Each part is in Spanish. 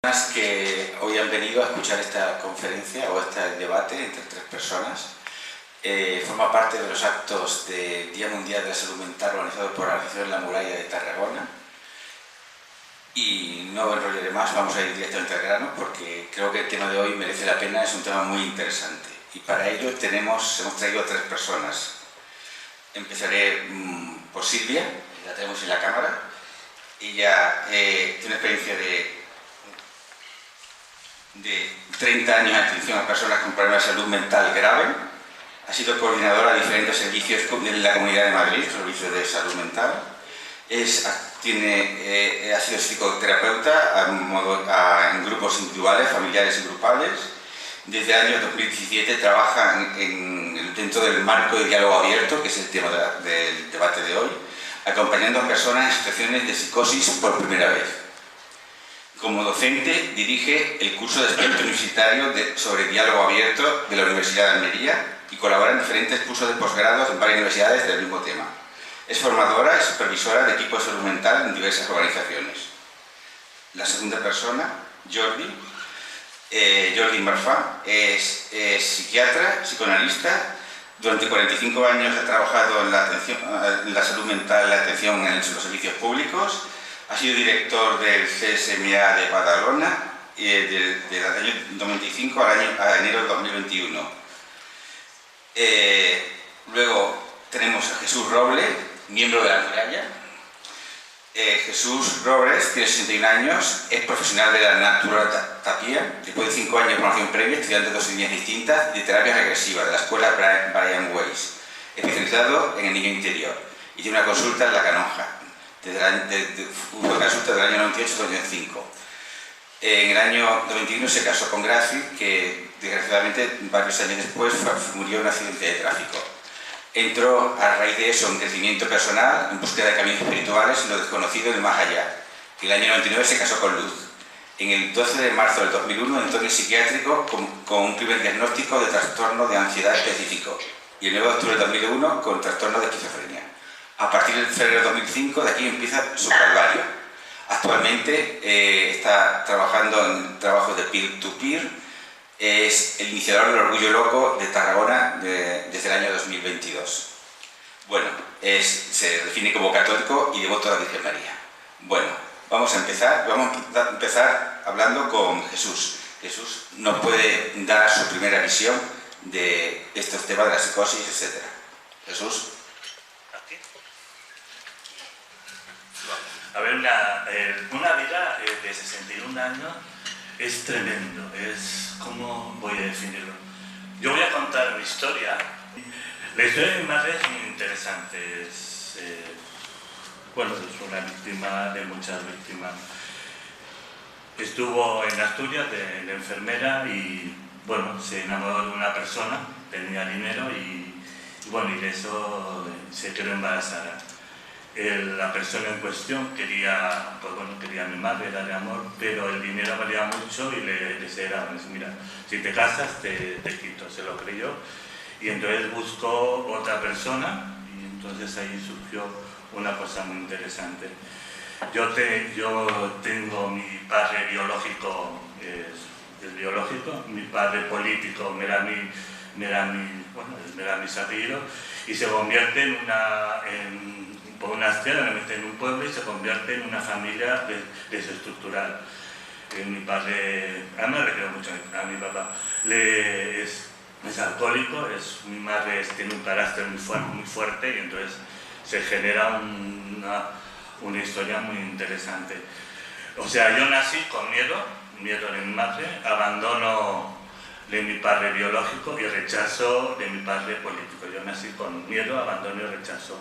Que hoy han venido a escuchar esta conferencia o este debate entre tres personas. Forma parte de los actos del Día Mundial de la Salud Mental organizado por la Asociación La Muralla de Tarragona. Y no enrollaré más, vamos a ir directamente al grano porque creo que el tema de hoy merece la pena, es un tema muy interesante. Y para ello hemos traído a tres personas. Empezaré por Silvia, la tenemos en la cámara. Ella tiene una experiencia de 30 años de atención a personas con problemas de salud mental grave. Ha sido coordinadora de diferentes servicios en la Comunidad de Madrid, servicios de salud mental. Ha sido psicoterapeuta en grupos individuales, familiares y grupales. Desde el año 2017 trabaja dentro del marco de diálogo abierto, que es el tema del debate de hoy, acompañando a personas en situaciones de psicosis por primera vez. Como docente, dirige el curso de experto universitario sobre diálogo abierto de la Universidad de Almería y colabora en diferentes cursos de posgrado en varias universidades del mismo tema. Es formadora y supervisora de equipos de salud mental en diversas organizaciones. La segunda persona, Jordi Marfà, es psiquiatra, psicoanalista. Durante 45 años ha trabajado en la salud mental, la atención en los servicios públicos. Ha sido director del CSMA de Badalona del año 95 a enero de 2021. Luego tenemos a Jesús Robles, miembro de La Muralla. Jesús Robles tiene 61 años, es profesional de la naturoterapia, después de 5 años de formación previa, estudiante de 2 líneas distintas de terapias regresivas de la escuela Brian Weiss, especializado en el niño interior, y tiene una consulta en La Canonja. Una consulta del año 98 al 2005. En el año 91 se casó con Graci, que desgraciadamente varios años después murió en un accidente de tráfico. Entró a raíz de eso en crecimiento personal, en búsqueda de caminos espirituales en lo desconocido y el más allá. En el año 99 se casó con Luz. En el 12 de marzo del 2001 entró en el psiquiátrico con un primer diagnóstico de trastorno de ansiedad específico. Y el 9 de octubre del 2001 con trastorno de esquizofrenia. A partir del febrero de 2005, de aquí empieza su calvario. Actualmente está trabajando en trabajos de peer-to-peer. Es el iniciador del Orgullo Loco de Tarragona desde el año 2022. Bueno, se define como católico y devoto a la Virgen María. Bueno, vamos a empezar hablando con Jesús. Jesús nos puede dar su primera visión de estos temas de la psicosis, etc. Jesús. A ver, una vida de 61 años es tremendo, ¿cómo voy a definirlo? Yo voy a contar mi historia. La historia de mi madre es muy interesante, es una víctima de muchas víctimas. Estuvo en Asturias de enfermera y, se enamoró de una persona, tenía dinero y de eso se quedó embarazada. La persona en cuestión quería a mi madre, era de amor, pero el dinero valía mucho y le decía, mira, si te casas te quito, se lo creyó. Y entonces buscó otra persona y entonces ahí surgió una cosa muy interesante. Yo tengo mi padre biológico, es biológico, mi padre político, Merami Sapiro, y se convierte por una estrella, me mete en un pueblo y se convierte en una familia desestructural. Mi padre, además le quiero mucho a mi papá, es alcohólico, mi madre tiene un carácter muy fuerte y entonces se genera una historia muy interesante. O sea, yo nací con miedo de mi madre, abandono de mi padre biológico y rechazo de mi padre político. Yo nací con miedo, abandono y rechazo.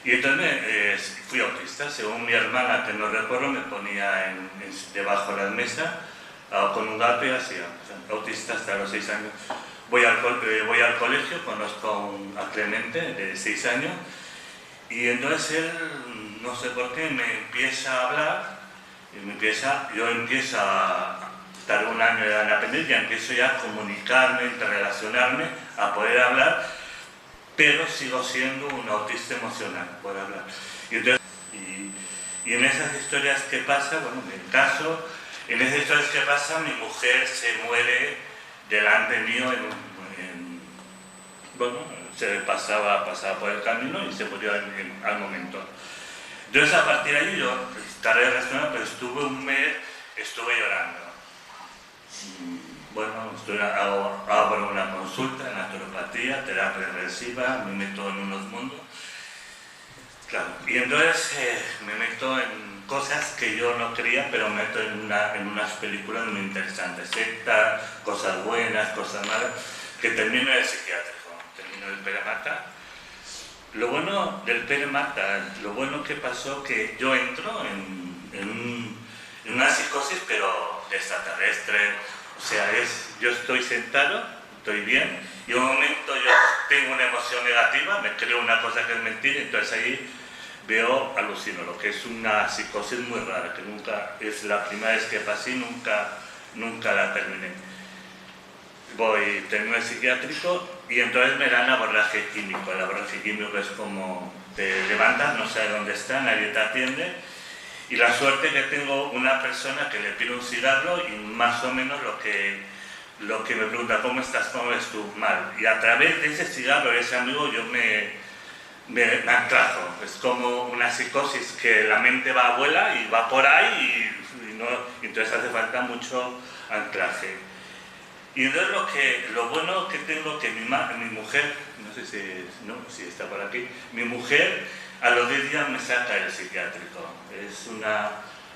Y entonces fui autista, según mi hermana, que no recuerdo, me ponía debajo de la mesa con un gato y así, autista hasta los 6 años. Voy al colegio, conozco a Clemente, de 6 años, y entonces él, no sé por qué, me empieza a hablar, yo empiezo a estar un año de aprender, ya empiezo ya a comunicarme, interrelacionarme, a poder hablar, pero sigo siendo un autista emocional, por hablar. Y en esas historias que pasa, me caso, En esa historia que pasa, mi mujer se muere delante mío bueno, se pasaba por el camino y se murió al momento. Entonces, a partir de ahí, yo tardé en reaccionar, pero estuve un mes, estuve llorando. Bueno, hago una consulta en naturopatía, terapia regresiva, me meto en unos mundos. Claro, y entonces me meto en cosas que yo no quería, pero me meto en unas películas muy interesantes, sectas, cosas buenas, cosas malas, que termino en el psiquiátrico, termino en el Pere Mata. Lo bueno del Pere Mata, lo bueno que pasó que yo entro en una psicosis, pero extraterrestre, o sea, yo estoy sentado, estoy bien, y en un momento yo tengo una emoción negativa, me creo una cosa que es mentira, entonces ahí veo, alucino, lo que es una psicosis muy rara, que nunca, es la primera vez que pasé, nunca la terminé. Termino el psiquiátrico y entonces me dan abordaje químico. El abordaje químico es como te levantas, no sabes dónde está, nadie te atiende. Y la suerte que tengo una persona que le pide un cigarro y más o menos lo que me pregunta, ¿cómo estás? ¿Cómo ves tú? Mal. Y a través de ese cigarro, de ese amigo, yo me anclajo. Es como una psicosis que la mente va a vuela y va por ahí y entonces hace falta mucho anclaje. Y entonces lo bueno que tengo que mi mujer, no sé si está por aquí, mi mujer a los 10 días me saca del psiquiátrico.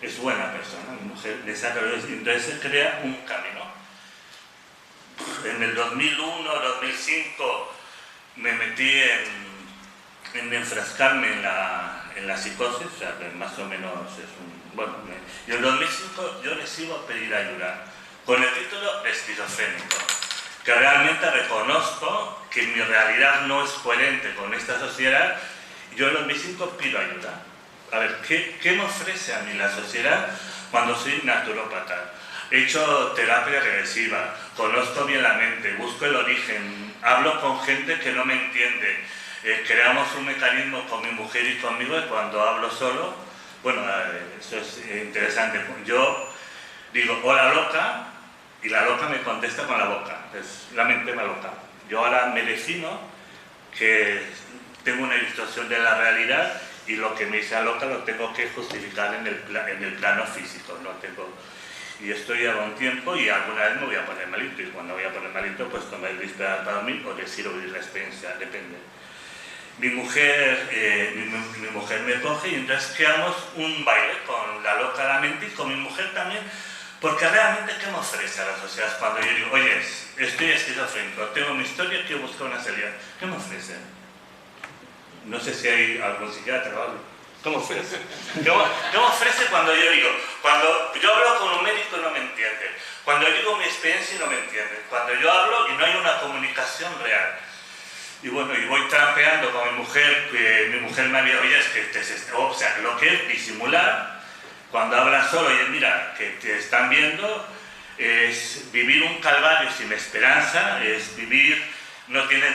Es buena persona, mi mujer le saca del psiquiátrico. Entonces se crea un camino. En el 2001, 2005 me metí en enfrascarme en la psicosis, o sea, que más o menos es bueno, y en el 2005 yo les iba a pedir ayuda con el título de esquizofrénico, que realmente reconozco que mi realidad no es coherente con esta sociedad, y yo en el 2005 pido ayuda. A ver, ¿qué me ofrece a mí la sociedad cuando soy naturópata? He hecho terapia regresiva, conozco bien la mente, busco el origen, hablo con gente que no me entiende, creamos un mecanismo con mi mujer y conmigo, y cuando hablo solo, bueno, eso es interesante, yo digo, hola loca, y la loca me contesta con la boca, es la mente me loca. Yo ahora me defino que tengo una distorsión de la realidad y lo que me dice la loca lo tengo que justificar en el plano físico, no tengo... Y esto lleva un tiempo y alguna vez me voy a poner malito, y cuando voy a poner malito pues tomar el víspera para dormir o decir oír la experiencia, depende. Mi mujer me coge y entonces creamos un baile con la loca de la mente y con mi mujer también, porque realmente ¿qué me ofrece a la sociedad cuando yo digo, oye, estoy esquizofrénico, tengo mi historia, quiero buscar una salida? ¿Qué me ofrece? No sé si hay algún psiquiatra o algo. ¿Cómo ofrece? ¿Qué me ofrece cuando yo digo? Cuando yo hablo con un médico no me entiende. Cuando yo digo mi experiencia no me entiende. Cuando yo hablo y no hay una comunicación real. Y bueno, y voy trampeando con mi mujer, que mi mujer me había oye, es que o sea, lo que es disimular, cuando hablas solo y mira, que te están viendo, es vivir un calvario sin esperanza, es vivir, no tienes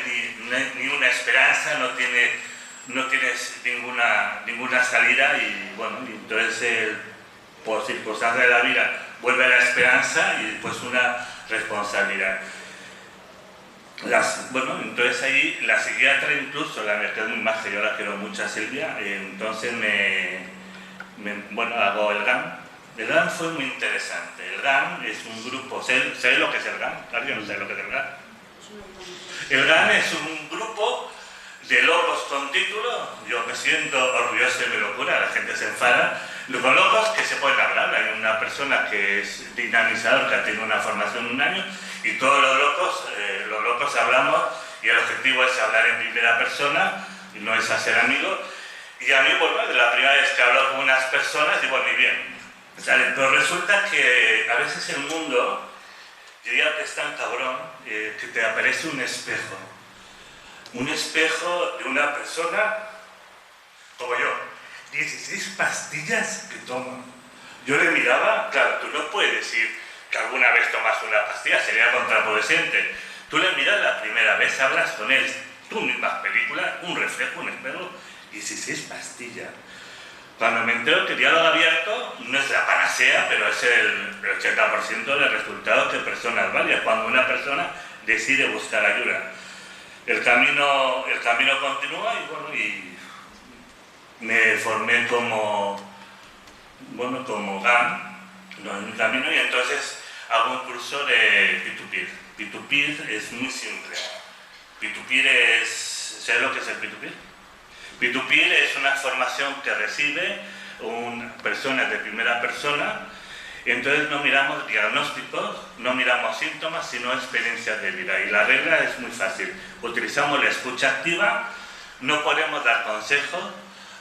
ni una esperanza, no tienes ninguna salida, y bueno, y entonces por circunstancias de la vida vuelve la esperanza y después una responsabilidad. Bueno, entonces ahí la psiquiatra incluso, la verdad es muy maja, yo la quiero mucho a Silvia, entonces bueno, hago el GAM. El GAM fue muy interesante. El GAM es un grupo, ¿sabes lo que es el GAM? ¿Alguien no sabe lo que es el GAM? El GAM es un grupo de locos con título, yo me siento orgulloso de mi locura, la gente se enfada, con locos que se pueden hablar. Hay una persona que es dinamizador, que ha tenido una formación de 1 año, y todos los locos hablamos, y el objetivo es hablar en primera persona, y no es hacer amigos. Y a mí, bueno, de la primera vez que hablo con unas personas, digo, muy bien, ¿sale? Pero resulta que a veces el mundo, yo diría que es tan cabrón, que te aparece un espejo de una persona como yo, 16 pastillas que tomo. Yo le miraba, claro, tú no puedes decir que alguna vez tomas una pastilla, sería contraproducente. Tú le miras la primera vez, hablas con él, tú mismas películas, un reflejo, un espejo, 16 pastillas. Cuando me entero que el diálogo abierto no es la panacea, pero es el 80% de resultados de personas varias, cuando una persona decide buscar ayuda. El camino continúa y bueno, y me formé como GAN en mi camino, y entonces hago un curso de P2Peer. P2Peer es muy simple. P2Peer es... ¿Sabes lo que es el P2Peer? P2Peer es una formación que recibe personas de primera persona. Entonces no miramos diagnósticos, no miramos síntomas, sino experiencias de vida. Y la regla es muy fácil. Utilizamos la escucha activa, no podemos dar consejos,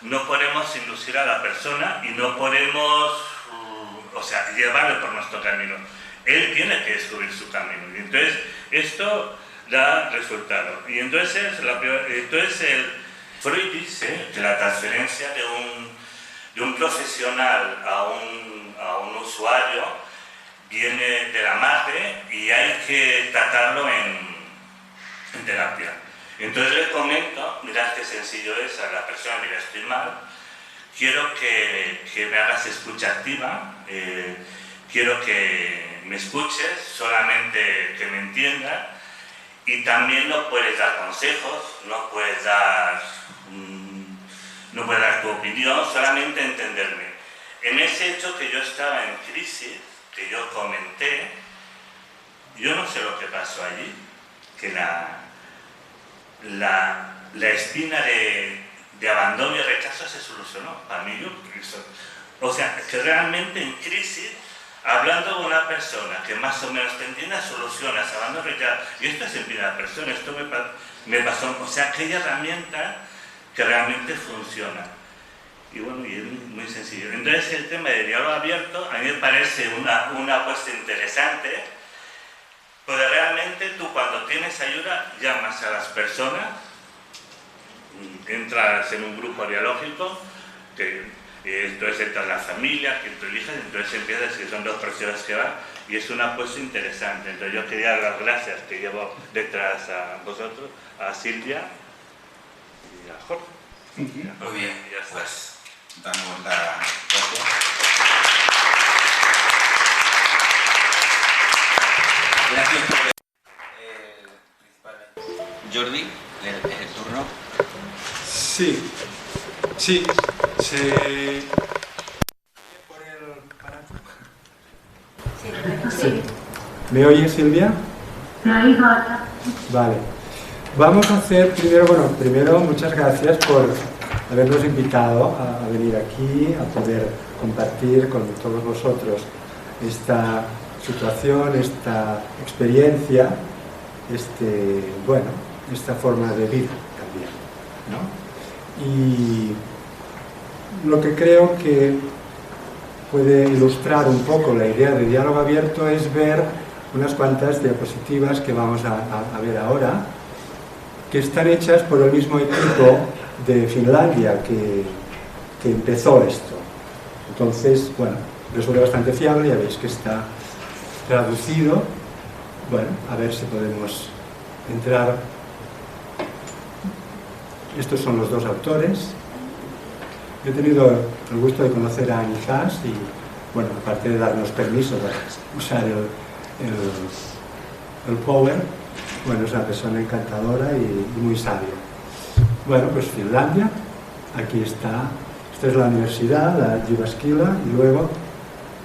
no podemos inducir a la persona y no podemos, llevarle por nuestro camino. Él tiene que descubrir su camino. Y entonces esto da resultado. Y entonces, Freud dice que la transferencia de un profesional a un usuario viene de la madre y hay que tratarlo en terapia. Entonces les comento, mirad qué sencillo es a la persona, mira, estoy mal, quiero que me hagas escucha activa, quiero que me escuches, solamente que me entiendas, y también no puedes dar consejos, no puedes dar tu opinión, solamente entenderme. En ese hecho que yo estaba en crisis, que yo comenté, yo no sé lo que pasó allí, que la espina de abandono y rechazo se solucionó. Para mí, que realmente en crisis, hablando con una persona que más o menos te entienda, solucionas, abandono y rechazo. Y esto es en primera persona, esto me pasó, aquella herramienta que realmente funciona. Y bueno, y es muy sencillo. Entonces el tema de diálogo abierto a mí me parece una apuesta interesante, porque realmente tú cuando tienes ayuda llamas a las personas, entras en un grupo dialógico, entonces entra la familia, que tú eliges, entonces empiezas que son 2 personas que van, y es una apuesta interesante. Entonces yo quería dar las gracias que llevo detrás a vosotros, a Silvia y a Jorge. Muy bien, pues damos la gracias. Gracias por Jordi, el turno. Sí. Sí. ¿Me oye, Silvia? Te oigo ahora. Vale. Vamos a hacer primero muchas gracias por habernos invitado a venir aquí, a poder compartir con todos vosotros esta situación, esta experiencia, esta forma de vida también, ¿no? Y lo que creo que puede ilustrar un poco la idea de diálogo abierto es ver unas cuantas diapositivas que vamos a ver ahora, que están hechas por el mismo equipo de Finlandia que empezó esto. Entonces, resulta bastante fiable, ya veis que está traducido. A ver si podemos entrar. Estos son los 2 autores. He tenido el gusto de conocer a Annie Haas y, aparte de darnos permiso para usar el Power, es una persona encantadora y muy sabia. Pues Finlandia, aquí está, esta es la universidad, la Jyväskylä, y luego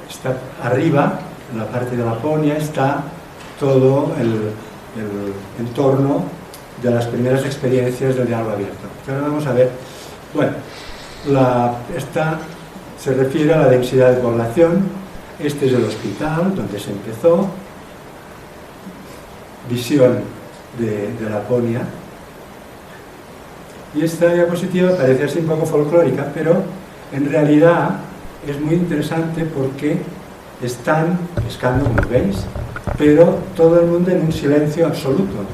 está arriba, en la parte de Laponia, está todo el entorno de las primeras experiencias del diálogo abierto. Ahora vamos a ver, esta se refiere a la densidad de población, este es el hospital donde se empezó, visión de Laponia, y esta diapositiva parece así un poco folclórica, pero en realidad es muy interesante porque están pescando, como veis, pero todo el mundo en un silencio absoluto.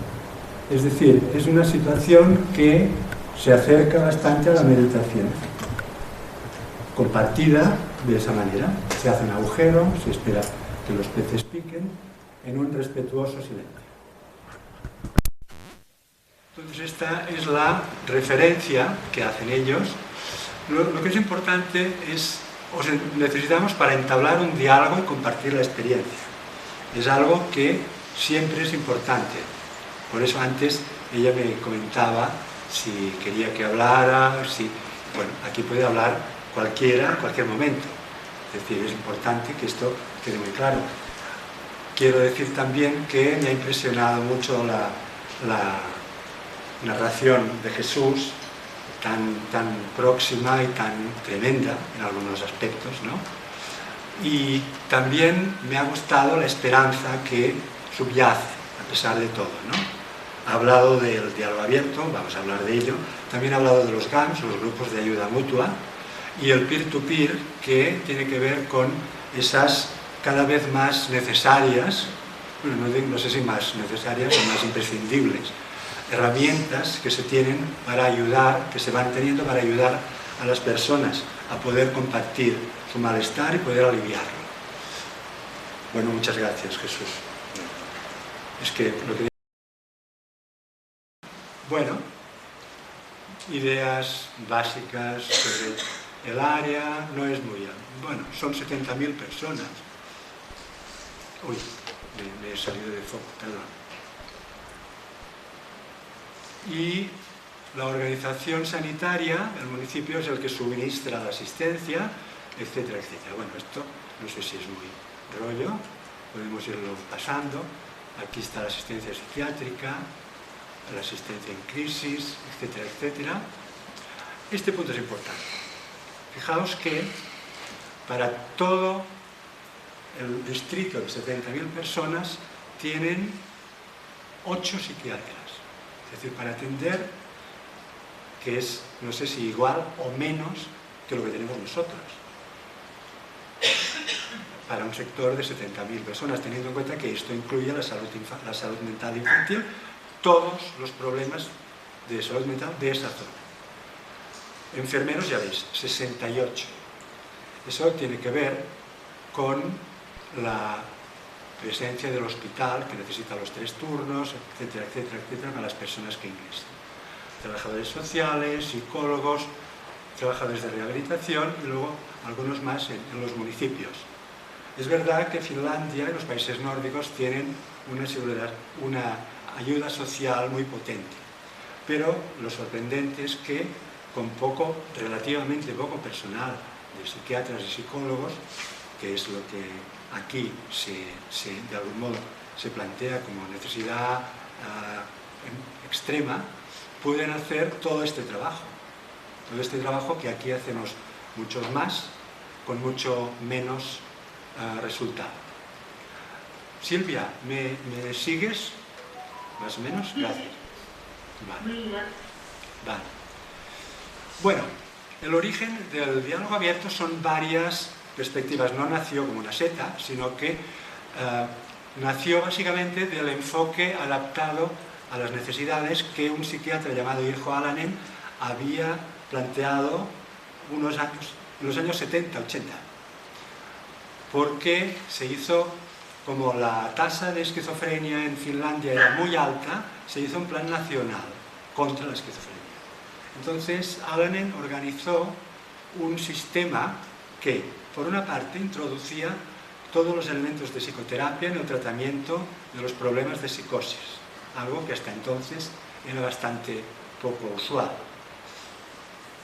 Es decir, es una situación que se acerca bastante a la meditación, compartida de esa manera. Se hace un agujero, se espera que los peces piquen, en un respetuoso silencio. Entonces esta es la referencia que hacen ellos. Lo que es importante es, necesitamos para entablar un diálogo y compartir la experiencia. Es algo que siempre es importante. Por eso antes ella me comentaba si quería que hablara, bueno, aquí puede hablar cualquiera en cualquier momento. Es decir, es importante que esto quede muy claro. Quiero decir también que me ha impresionado mucho la narración de Jesús, tan próxima y tan tremenda en algunos aspectos, ¿no? Y también me ha gustado la esperanza que subyace, a pesar de todo, ¿no? Ha hablado del diálogo abierto, vamos a hablar de ello. También ha hablado de los GAMS, los grupos de ayuda mutua, y el peer-to-peer, que tiene que ver con esas cada vez más necesarias, bueno, no sé si más necesarias o más imprescindibles, herramientas que se tienen para ayudar, que se van teniendo para ayudar a las personas a poder compartir su malestar y poder aliviarlo. Bueno, muchas gracias, Jesús. Es que lo que... Bueno, ideas básicas sobre el área, no es muy... Bueno, son 70.000 personas. Uy, me he salido de foco, perdón. Y la organización sanitaria, el municipio es el que suministra la asistencia, etcétera, etcétera. Bueno, esto no sé si es muy rollo, podemos irlo pasando. Aquí está la asistencia psiquiátrica, la asistencia en crisis, etcétera, etcétera. Este punto es importante. Fijaos que para todo el distrito de 70.000 personas tienen 8 psiquiatras. Es decir, para atender, que es, no sé si igual o menos que lo que tenemos nosotros. Para un sector de 70.000 personas, teniendo en cuenta que esto incluye la salud mental infantil, todos los problemas de salud mental de esa zona. Enfermeros, ya veis, 68. Eso tiene que ver con la presencia del hospital, que necesita los 3 turnos, etcétera, etcétera, etcétera, para las personas que ingresan. Trabajadores sociales, psicólogos, trabajadores de rehabilitación y luego algunos más en los municipios. Es verdad que Finlandia y los países nórdicos tienen una ayuda social muy potente, pero lo sorprendente es que con relativamente poco personal de psiquiatras y psicólogos, que es lo que aquí de algún modo se plantea como necesidad extrema, pueden hacer todo este trabajo que aquí hacemos muchos más, con mucho menos resultado. Silvia, ¿me sigues? ¿Más o menos? Gracias. Vale. Bueno, el origen del diálogo abierto son varias perspectivas. No nació como una seta, sino que nació básicamente del enfoque adaptado a las necesidades que un psiquiatra llamado Irjo Alanen había planteado en los años 70-80. Porque se hizo, como la tasa de esquizofrenia en Finlandia era muy alta, se hizo un plan nacional contra la esquizofrenia. Entonces, Alanen organizó un sistema que, por una parte, introducía todos los elementos de psicoterapia en el tratamiento de los problemas de psicosis, algo que hasta entonces era bastante poco usual.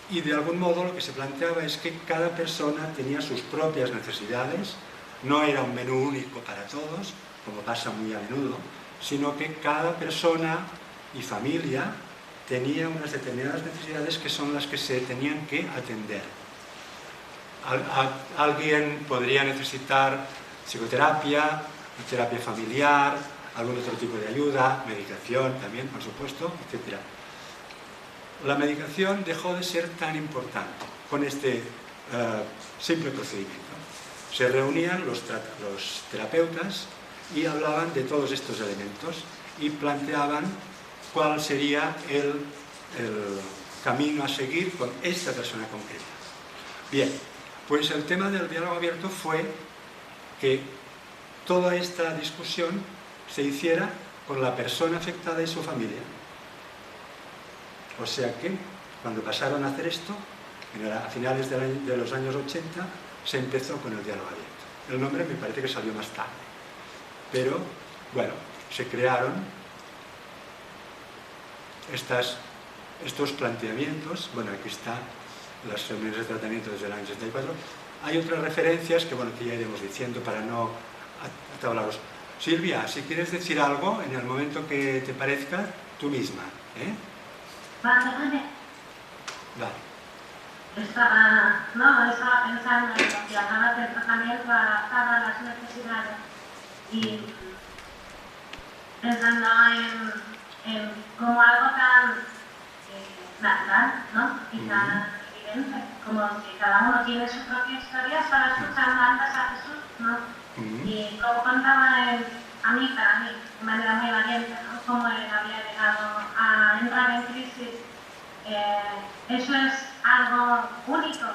Y de algún modo lo que se planteaba es que cada persona tenía sus propias necesidades, no era un menú único para todos, como pasa muy a menudo, sino que cada persona y familia tenía unas determinadas necesidades que son las que se tenían que atender. Alguien podría necesitar psicoterapia, terapia familiar, algún otro tipo de ayuda, medicación también, por supuesto, etc. La medicación dejó de ser tan importante con este simple procedimiento. Se reunían los terapeutas y hablaban de todos estos elementos y planteaban cuál sería el camino a seguir con esta persona concreta. Bien, pues el tema del diálogo abierto fue que toda esta discusión se hiciera con la persona afectada y su familia. O sea que, cuando pasaron a hacer esto, A finales de los años 80 se empezó con el diálogo abierto. El nombre me parece que salió más tarde, pero bueno, se crearon estos planteamientos. Bueno, aquí están las reuniones de tratamiento desde el año 64. Hay otras referencias que, bueno, que ya iremos diciendo para no atablaros. Silvia, si quieres decir algo en el momento que te parezca, tú misma, ¿eh? Vale. Estaba pensando en lo que hablabas del tratamiento adaptado a las necesidades y pensando en cómo algo tan natural, ¿no? Y tan evidente, como que cada uno tiene su propia historia, solo escuchando antes a Jesús, ¿no? Y como contaba él, para mí, de manera muy valiente, ¿no? Cómo él había llegado a entrar en crisis. Eso es algo único,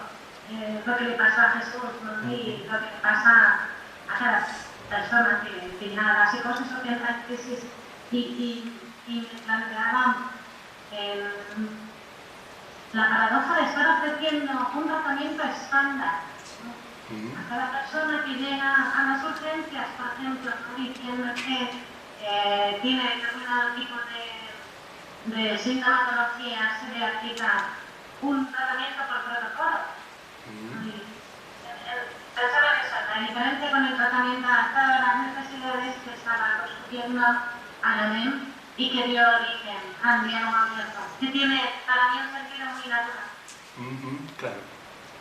lo que le pasó a Jesús, ¿no? Y lo que le pasa a cada persona que llega a la psicosis o que entra en crisis. Y me planteaba la paradoja de estar ofreciendo un tratamiento estándar, ¿no? A cada persona que llega a las urgencias, por ejemplo, ¿no? Diciendo que tiene determinado tipo de sintomatología, se le aplica un tratamiento por protocolo. Pensaba en eso, la diferencia con el tratamiento adaptado a las necesidades que estaba construyendo Alamen y que dio origen al diálogo abierto, que tiene para mí un sentido muy natural. Claro.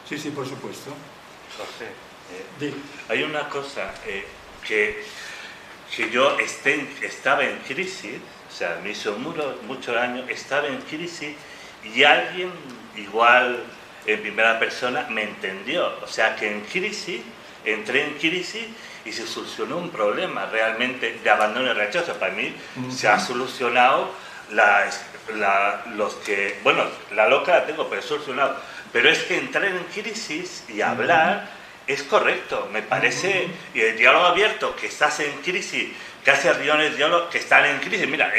Sí, por supuesto. José, hay una cosa que yo estaba en crisis, o sea, me hizo muchos años, estaba en crisis y alguien igual en primera persona me entendió. O sea, que entré en crisis y se solucionó un problema realmente de abandono y rechazo. Para mí se ha solucionado la loca la tengo, pero he solucionado. Pero es que entrar en crisis y hablar es correcto, me parece. Y el diálogo abierto, que estás en crisis, que hace reuniones de diálogo que están en crisis, mira,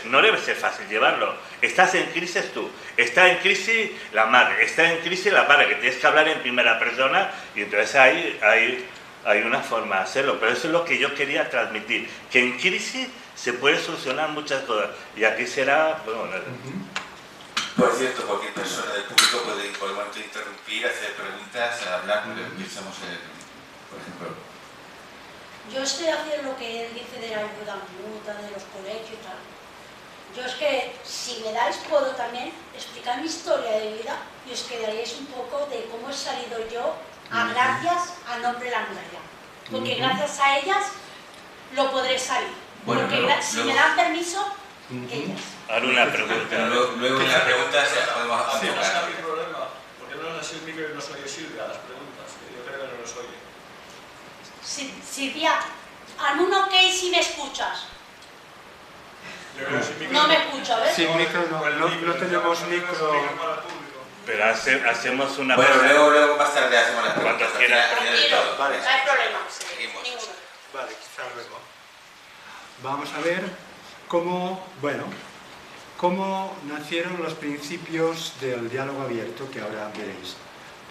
no debe ser fácil llevarlo. Estás en crisis tú, está en crisis la madre, está en crisis la padre, que tienes que hablar en primera persona, y entonces hay una forma de hacerlo. Pero eso es lo que yo quería transmitir, que en crisis se puede solucionar muchas cosas, y aquí será... Por cierto, cualquier persona del público puede por el momento interrumpir, hacer preguntas, hablar, porque pensamos por ejemplo... Yo estoy haciendo lo que él dice de la ayuda mutua, de los colegios y tal. Yo es que, si me dais, puedo también explicar mi historia de vida y os quedaréis un poco de cómo he salido yo gracias al nombre de la muralla. Porque gracias a ellas lo podré salir. Bueno, porque si me dan permiso, ellas. Ahora una pregunta. Luego en la pregunta podemos No enfocar. es mi problema, porque no es así el micro y no soy Silvia, las preguntas, que yo creo que no los oye. Silvia, haz un ok si me escuchas. No me escucho, ¿ves? Sin micro no tenemos micro. Pero hacemos una... Bueno, luego más tarde hacemos las preguntas. Cuando quieras. Tranquilo, no Vale. hay problema. Seguimos. Ninguno. Vale, quizá luego. Vamos a ver cómo nacieron los principios del diálogo abierto, que ahora veréis.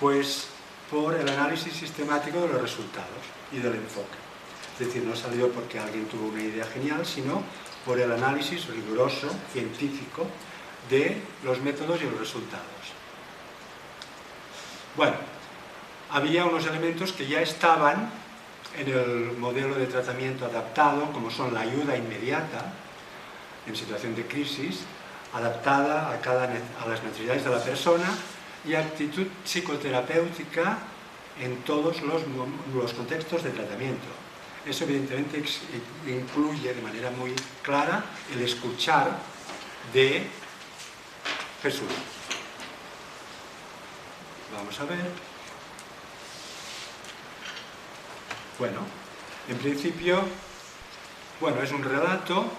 Pues por el análisis sistemático de los resultados y del enfoque. Es decir, no salió porque alguien tuvo una idea genial, sino por el análisis riguroso, científico, de los métodos y los resultados. Bueno, había unos elementos que ya estaban en el modelo de tratamiento adaptado, como son la ayuda inmediata en situación de crisis, adaptada a las necesidades de la persona, y actitud psicoterapéutica en todos los contextos de tratamiento. Eso evidentemente incluye de manera muy clara el escuchar de Jesús. Vamos a ver. Bueno, en principio, es un relato.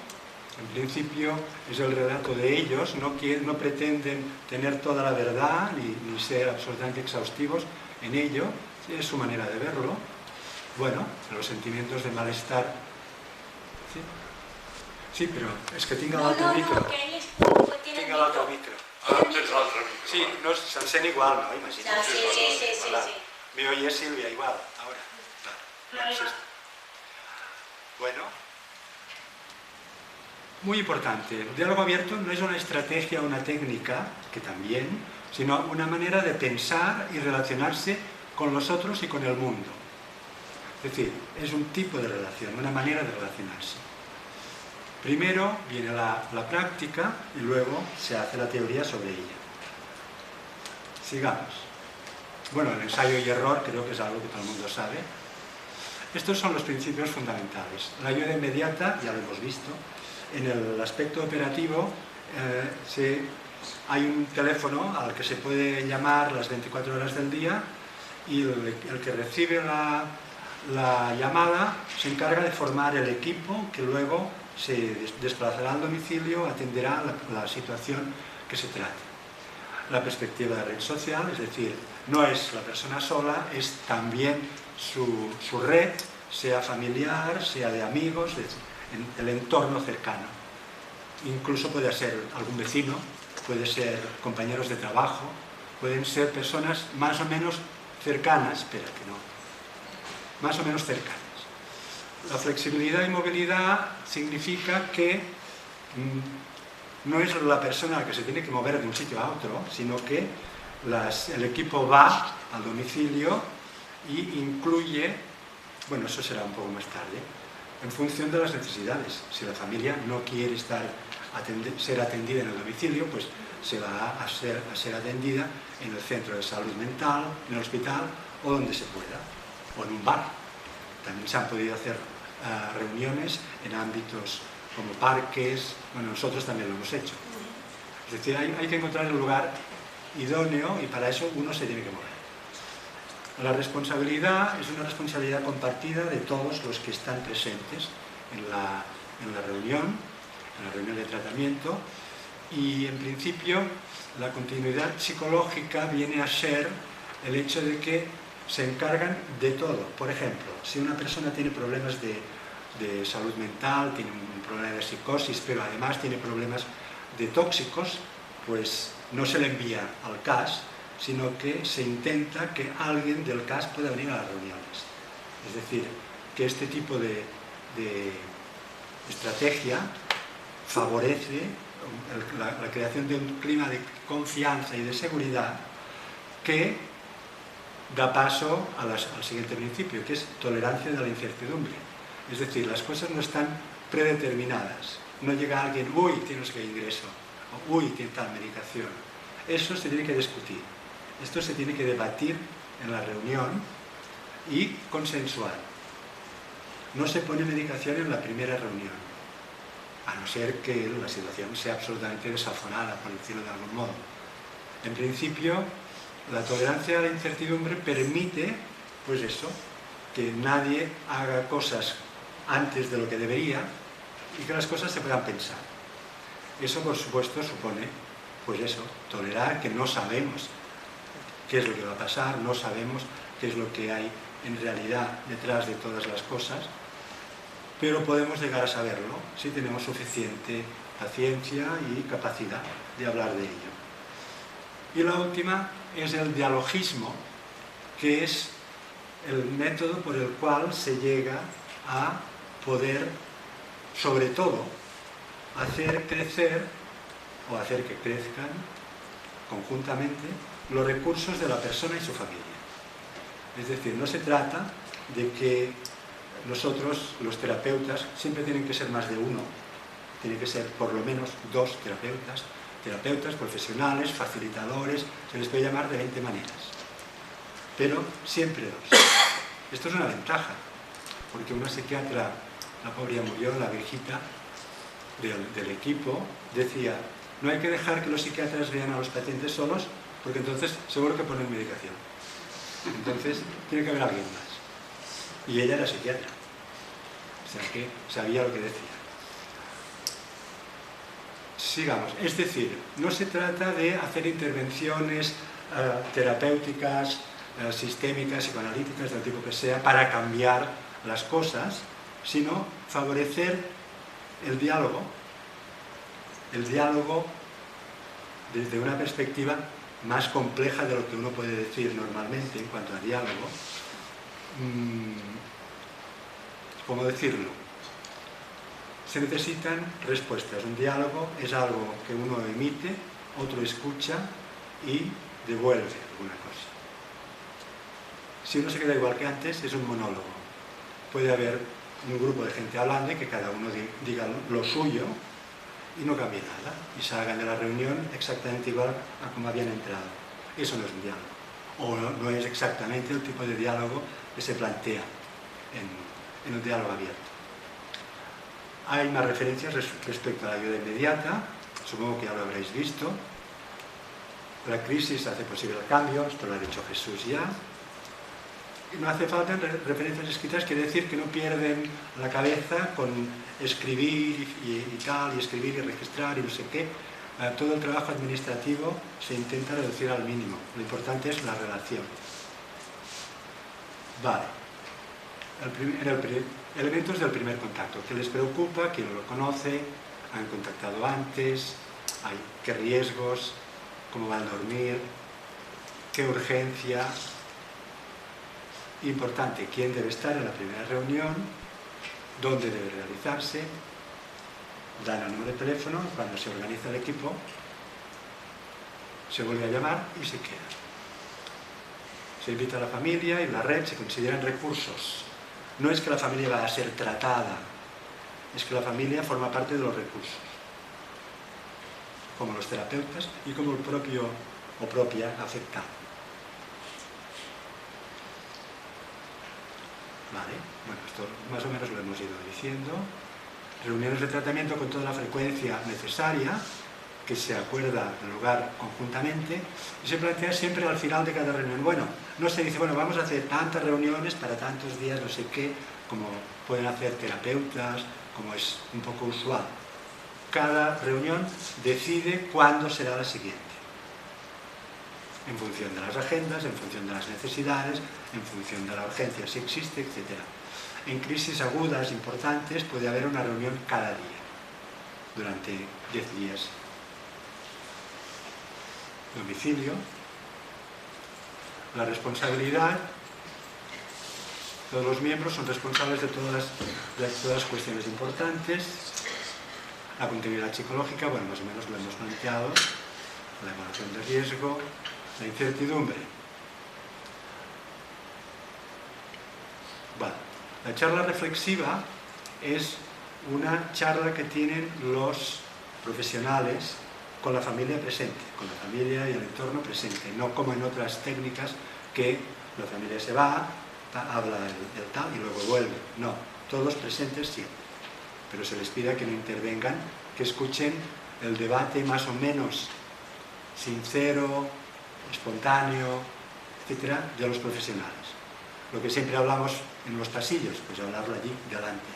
En principio es el relato de ellos, no pretenden tener toda la verdad ni ser absolutamente exhaustivos en ello, es su manera de verlo. Bueno, los sentimientos de malestar. Sí, pero es que tenga el otro micro. Que él Tenga el otro micro. Sí, no, se'l sent igual, no? Imagina't. Sí. Me oye Silvia igual, ahora. Claro. Bueno, muy importante. El diálogo abierto no es una estrategia o una técnica, que también, sino una manera de pensar y relacionarse con los otros y con el mundo. Es decir, es un tipo de relación, una manera de relacionarse. Primero viene la práctica y luego se hace la teoría sobre ella. Sigamos. Bueno, el ensayo y error creo que es algo que todo el mundo sabe. Estos son los principios fundamentales. La ayuda inmediata, ya lo hemos visto. En el aspecto operativo hay un teléfono al que se puede llamar las 24 horas del día y el que recibe la llamada se encarga de formar el equipo que luego se desplazará al domicilio, atenderá la situación que se trate. La perspectiva de red social, es decir, no es la persona sola, es también su red, sea familiar, sea de amigos, el entorno cercano. Incluso puede ser algún vecino, puede ser compañeros de trabajo, pueden ser personas más o menos cercanas, pero que no, más o menos cercanas. La flexibilidad y movilidad significa que no es la persona que se tiene que mover de un sitio a otro, sino que el equipo va al domicilio y incluye, bueno, eso será un poco más tarde, en función de las necesidades. Si la familia no quiere ser atendida en el domicilio, pues se va a ser atendida en el centro de salud mental, en el hospital o donde se pueda, o en un bar. También se han podido hacer reuniones en ámbitos como parques, bueno, nosotros también lo hemos hecho. Es decir, hay que encontrar el lugar idóneo y para eso uno se tiene que mover. La responsabilidad es una responsabilidad compartida de todos los que están presentes en la reunión de tratamiento, y en principio la continuidad psicológica viene a ser el hecho de que se encargan de todo. Por ejemplo, si una persona tiene problemas de salud mental, tiene un problema de psicosis, pero además tiene problemas de tóxicos, pues no se le envía al CAS, sino que se intenta que alguien del CAS pueda venir a las reuniones. Es decir, que este tipo de estrategia favorece la creación de un clima de confianza y de seguridad que da paso al siguiente principio, que es tolerancia de la incertidumbre. Es decir, las cosas no están predeterminadas. No llega alguien, uy, tienes que ingreso, o uy, tiene tal medicación. Eso se tiene que discutir. Esto se tiene que debatir en la reunión y consensuar. No se pone medicación en la primera reunión, a no ser que la situación sea absolutamente desaforada, por decirlo de algún modo. En principio, la tolerancia a la incertidumbre permite, pues eso, que nadie haga cosas antes de lo que debería y que las cosas se puedan pensar. Eso, por supuesto, supone, pues eso, tolerar que no sabemos qué es lo que va a pasar, no sabemos qué es lo que hay en realidad detrás de todas las cosas, pero podemos llegar a saberlo si tenemos suficiente paciencia y capacidad de hablar de ello. Y la última es el dialogismo, que es el método por el cual se llega a poder, sobre todo, hacer crecer o hacer que crezcan conjuntamente los recursos de la persona y su familia. Es decir, no se trata de que nosotros, los terapeutas, siempre tienen que ser más de uno, tiene que ser por lo menos 2 terapeutas profesionales, facilitadores, se les puede llamar de 20 maneras, pero siempre 2. Esto es una ventaja, porque una psiquiatra, la pobre murió, la viejita del equipo, decía, no hay que dejar que los psiquiatras vean a los pacientes solos, porque entonces seguro que ponen medicación. Entonces tiene que haber alguien más. Y ella era psiquiatra, o sea que sabía lo que decía. Sigamos, es decir, no se trata de hacer intervenciones terapéuticas, sistémicas, psicoanalíticas, del tipo que sea, para cambiar las cosas, sino favorecer el diálogo desde una perspectiva más compleja de lo que uno puede decir normalmente en cuanto a diálogo. ¿Cómo decirlo? Se necesitan respuestas. Un diálogo es algo que uno emite, otro escucha y devuelve alguna cosa. Si uno se queda igual que antes, es un monólogo. Puede haber un grupo de gente hablando y que cada uno diga lo suyo y no cambie nada, y salgan de la reunión exactamente igual a como habían entrado. Eso no es un diálogo, o no es exactamente el tipo de diálogo que se plantea en un diálogo abierto. Hay más referencias respecto a la ayuda inmediata, supongo que ya lo habréis visto. La crisis hace posible el cambio, esto lo ha dicho Jesús ya. Y no hace falta referencias escritas, quiere decir que no pierden la cabeza con escribir y tal, y escribir y registrar y no sé qué. Todo el trabajo administrativo se intenta reducir al mínimo. Lo importante es la relación. Vale. Elementos del primer contacto. ¿Qué les preocupa? ¿Quién lo conoce? ¿Han contactado antes? ¿Qué riesgos? ¿Cómo van a dormir? ¿Qué urgencia? Importante, quién debe estar en la primera reunión, dónde debe realizarse, dan el número de teléfono, cuando se organiza el equipo, se vuelve a llamar y se queda. Se invita a la familia y la red se consideran recursos. No es que la familia vaya a ser tratada, es que la familia forma parte de los recursos, como los terapeutas y como el propio o propia afectado. Vale, bueno, esto más o menos lo hemos ido diciendo. Reuniones de tratamiento con toda la frecuencia necesaria, que se acuerda el lugar conjuntamente, y se plantea siempre al final de cada reunión. Bueno, no se dice, bueno, vamos a hacer tantas reuniones para tantos días, no sé qué, como pueden hacer terapeutas, como es un poco usual. Cada reunión decide cuándo será la siguiente, en función de las agendas, en función de las necesidades, en función de la urgencia, si existe, etc. En crisis agudas importantes puede haber una reunión cada día, durante 10 días. Domicilio, la responsabilidad, todos los miembros son responsables de todas las cuestiones importantes. La continuidad psicológica, bueno, más o menos lo hemos planteado, la evaluación de riesgo, la incertidumbre. Vale. La charla reflexiva es una charla que tienen los profesionales con la familia presente, con la familia y el entorno presente, no como en otras técnicas que la familia se va, habla el tal y luego vuelve. No, todos presentes siempre. Pero se les pide que no intervengan, que escuchen el debate más o menos sincero, espontáneo, etcétera, de los profesionales. Lo que siempre hablamos en los pasillos, pues hablarlo allí delante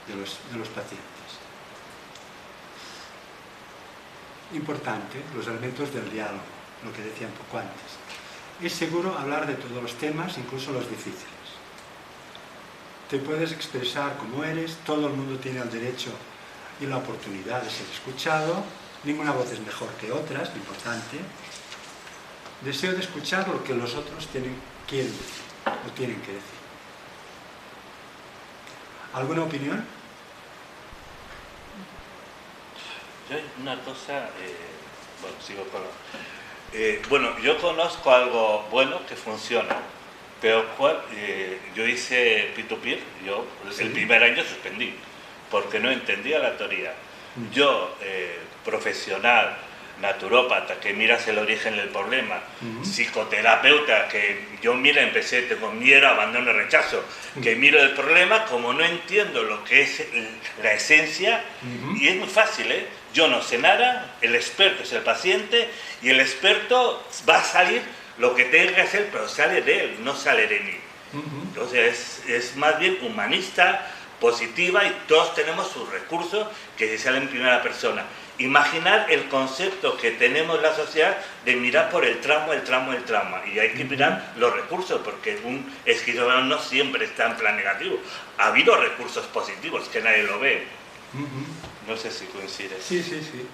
de los pacientes. Importante, los elementos del diálogo, lo que decía un poco antes. Es seguro hablar de todos los temas, incluso los difíciles. Te puedes expresar como eres, todo el mundo tiene el derecho y la oportunidad de ser escuchado, ninguna voz es mejor que otras, importante. Deseo de escuchar lo que los otros quieren decir o tienen que decir. ¿Alguna opinión? Yo hay una cosa, bueno, sigo con bueno, yo conozco algo bueno que funciona, pero yo hice P2P, yo el primer año suspendí, porque no entendía la teoría. Yo, profesional, naturópata, que miras el origen del problema, psicoterapeuta, que yo tengo miedo, abandono, rechazo, que miro el problema, como no entiendo lo que es la esencia, y es muy fácil, ¿eh? Yo no sé nada, el experto es el paciente, y el experto va a salir lo que tenga que hacer, pero sale de él, no sale de mí. Entonces es más bien humanista, positiva, y todos tenemos sus recursos que se salen en primera persona. Imaginar el concepto que tenemos en la sociedad de mirar por el trauma, y hay que mirar los recursos, porque un esquizofrénico no siempre está en plan negativo. Ha habido recursos positivos que nadie lo ve. No sé si coincide. Sí, sí, sí.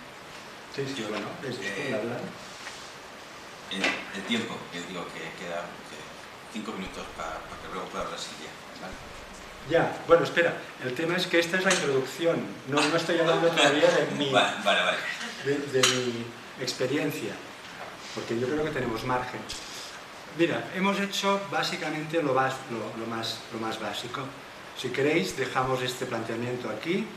Sí, sí, bueno, es por hablar. El tiempo, que digo que queda 5 minutos para que luego pueda hablar Silvia, ¿vale? Ya, bueno, espera, el tema es que esta es la introducción, no estoy hablando todavía de mi, Vale. de mi experiencia, porque yo creo que tenemos margen. Mira, hemos hecho básicamente lo más básico. Si queréis, dejamos este planteamiento aquí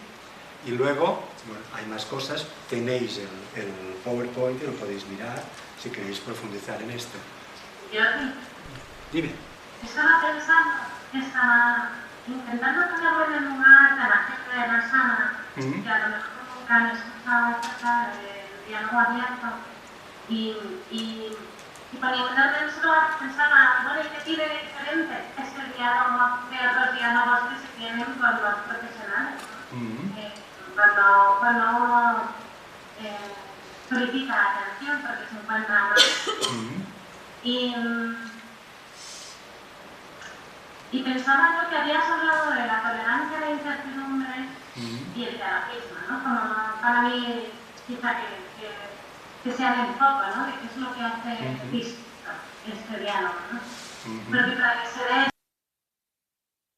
y luego, bueno, hay más cosas, tenéis el PowerPoint y lo podéis mirar si queréis profundizar en esto. Jordi, Dime. estaba pensando, intentando ponerlo en el lugar de la gente de la sala, que a lo mejor nunca han escuchado acerca del diálogo abierto, y poniéndoselo a pensar, bueno, ¿y qué tiene de diferente este diálogo de otros diálogos que se tienen con los profesionales? Cuando uno solicita atención porque se encuentra mal. Y pensaba yo que habías hablado de la tolerancia a la incertidumbre y el terapismo, ¿no? Como para mí, quizá que sea el enfoque, ¿no? De qué es lo que hace distinto este diálogo, ¿no? Porque para que se dé